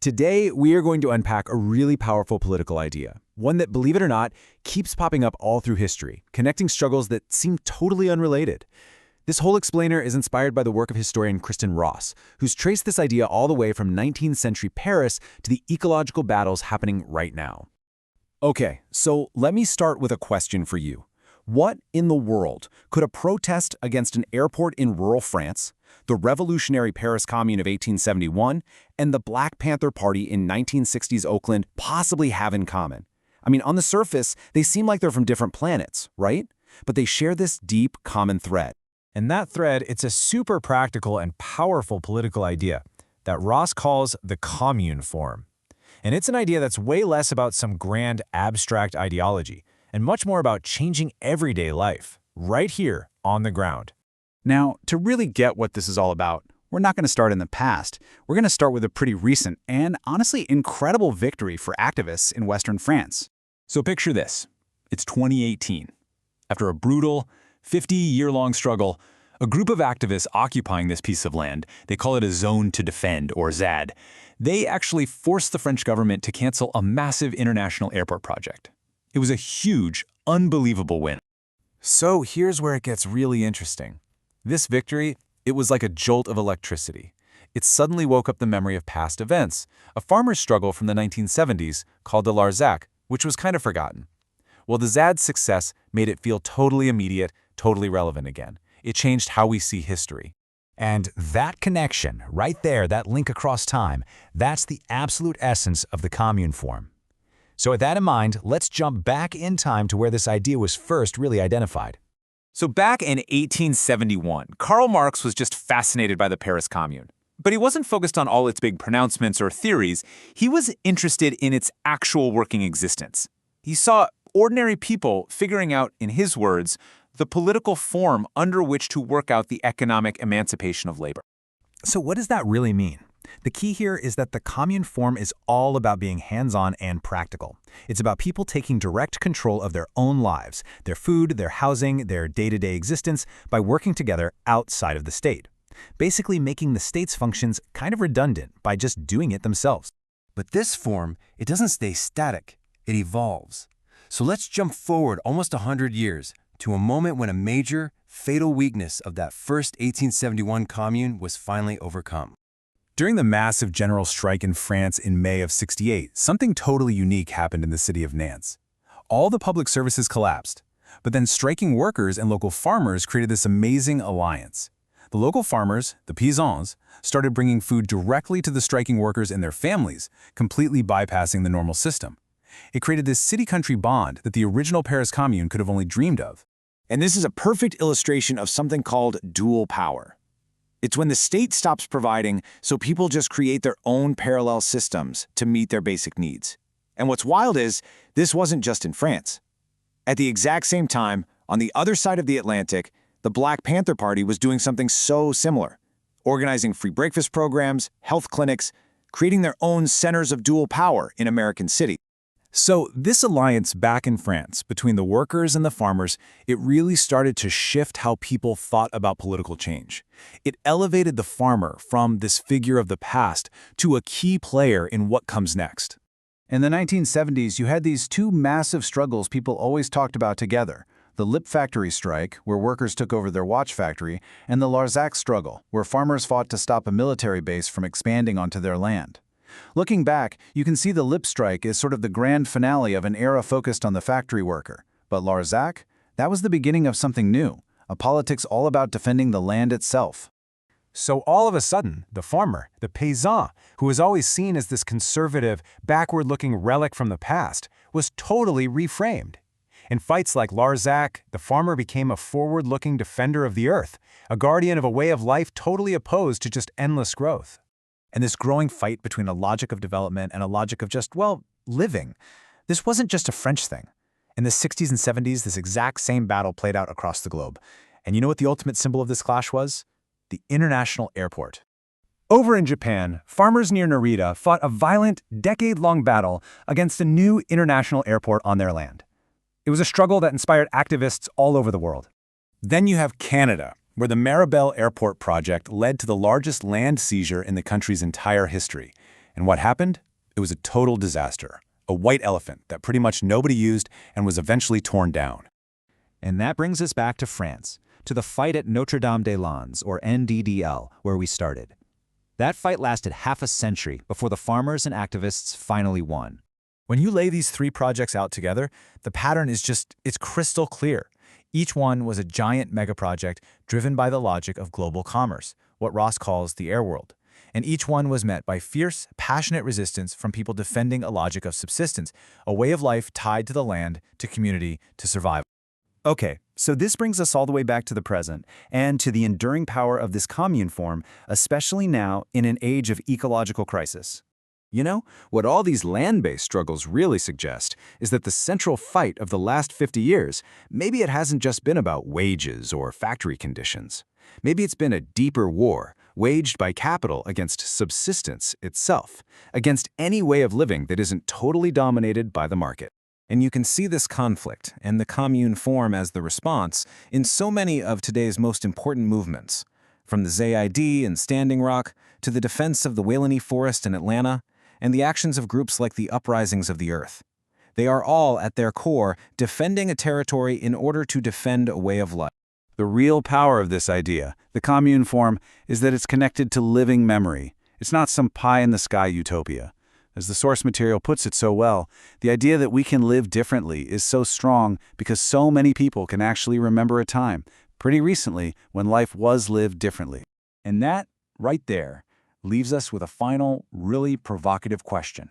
Today, we are going to unpack a really powerful political idea, one that, believe it or not, keeps popping up all through history, connecting struggles that seem totally unrelated. This whole explainer is inspired by the work of historian Kristen Ross, who's traced this idea all the way from 19th century Paris to the ecological battles happening right now. Okay, so let me start with a question for you. What in the world could a protest against an airport in rural France, the revolutionary Paris Commune of 1871, and the Black Panther Party in 1960s Oakland possibly have in common? I mean, on the surface, they seem like they're from different planets, right? But they share this deep common thread. And that thread, it's a super practical and powerful political idea that Ross calls the Commune Form. And it's an idea that's way less about some grand abstract ideology and much more about changing everyday life, right here on the ground. Now, to really get what this is all about, we're not going to start in the past. We're going to start with a pretty recent and honestly incredible victory for activists in Western France. So picture this. It's 2018. After a brutal, 50-year-long struggle, a group of activists occupying this piece of land, they call it a zone to defend, or ZAD, they actually forced the French government to cancel a massive international airport project. It was a huge, unbelievable win. So here's where it gets really interesting. This victory, it was like a jolt of electricity. It suddenly woke up the memory of past events, a farmer's struggle from the 1970s called the Larzac, which was kind of forgotten. Well, the ZAD's success made it feel totally immediate, totally relevant again. It changed how we see history. And that connection, right there, that link across time, that's the absolute essence of the Commune Form. So with that in mind, let's jump back in time to where this idea was first really identified. So back in 1871, Karl Marx was just fascinated by the Paris Commune. But he wasn't focused on all its big pronouncements or theories. He was interested in its actual working existence. He saw ordinary people figuring out, in his words, the political form under which to work out the economic emancipation of labor. So what does that really mean? The key here is that the Commune Form is all about being hands-on and practical. It's about people taking direct control of their own lives, their food, their housing, their day-to-day existence by working together outside of the state. Basically making the state's functions kind of redundant by just doing it themselves. But this form, it doesn't stay static, it evolves. So let's jump forward almost 100 years to a moment when a major, fatal weakness of that first 1871 commune was finally overcome. During the massive general strike in France in May of '68, something totally unique happened in the city of Nantes. All the public services collapsed, but then striking workers and local farmers created this amazing alliance. The local farmers, the paysans, started bringing food directly to the striking workers and their families, completely bypassing the normal system. It created this city-country bond that the original Paris Commune could have only dreamed of. And this is a perfect illustration of something called dual power. It's when the state stops providing, so people just create their own parallel systems to meet their basic needs. And what's wild is, this wasn't just in France. At the exact same time, on the other side of the Atlantic, the Black Panther Party was doing something so similar, organizing free breakfast programs, health clinics, creating their own centers of dual power in American cities. So this alliance back in France between the workers and the farmers, it really started to shift how people thought about political change. It elevated the farmer from this figure of the past to a key player in what comes next. In the 1970s, you had these two massive struggles people always talked about together. The lip factory strike, where workers took over their watch factory, and the Larzac struggle, where farmers fought to stop a military base from expanding onto their land. Looking back, you can see the lip strike as sort of the grand finale of an era focused on the factory worker. But Larzac, that was the beginning of something new, a politics all about defending the land itself. So all of a sudden, the farmer, the paysan, who was always seen as this conservative, backward-looking relic from the past, was totally reframed. In fights like Larzac, the farmer became a forward-looking defender of the earth, a guardian of a way of life totally opposed to just endless growth. And this growing fight between a logic of development and a logic of just, well, living, this wasn't just a French thing. In the 60s and 70s, this exact same battle played out across the globe. And you know what the ultimate symbol of this clash was? The international airport. Over in Japan, farmers near Narita fought a violent, decade-long battle against a new international airport on their land. It was a struggle that inspired activists all over the world. Then you have Canada, where the Maribel Airport project led to the largest land seizure in the country's entire history. And what happened? It was a total disaster. A white elephant that pretty much nobody used and was eventually torn down. And that brings us back to France, to the fight at Notre-Dame-des-Landes, or NDDL, where we started. That fight lasted half a century before the farmers and activists finally won. When you lay these three projects out together, the pattern it's crystal clear. Each one was a giant megaproject driven by the logic of global commerce, what Ross calls the air world. And each one was met by fierce, passionate resistance from people defending a logic of subsistence, a way of life tied to the land, to community, to survival. Okay, so this brings us all the way back to the present, and to the enduring power of this commune form, especially now in an age of ecological crisis. You know, what all these land-based struggles really suggest is that the central fight of the last 50 years, maybe it hasn't just been about wages or factory conditions. Maybe it's been a deeper war, waged by capital against subsistence itself, against any way of living that isn't totally dominated by the market. And you can see this conflict and the commune form as the response in so many of today's most important movements, from the ZID and Standing Rock to the defense of the Weelaunee Forest in Atlanta, and the actions of groups like the Uprisings of the Earth. They are all, at their core, defending a territory in order to defend a way of life. The real power of this idea, the commune form, is that it's connected to living memory. It's not some pie-in-the-sky utopia. As the source material puts it so well, the idea that we can live differently is so strong because so many people can actually remember a time, pretty recently, when life was lived differently. And that, right there, leaves us with a final, really provocative question.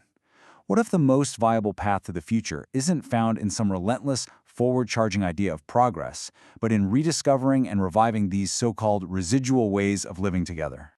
What if the most viable path to the future isn't found in some relentless, forward-charging idea of progress, but in rediscovering and reviving these so-called residual ways of living together?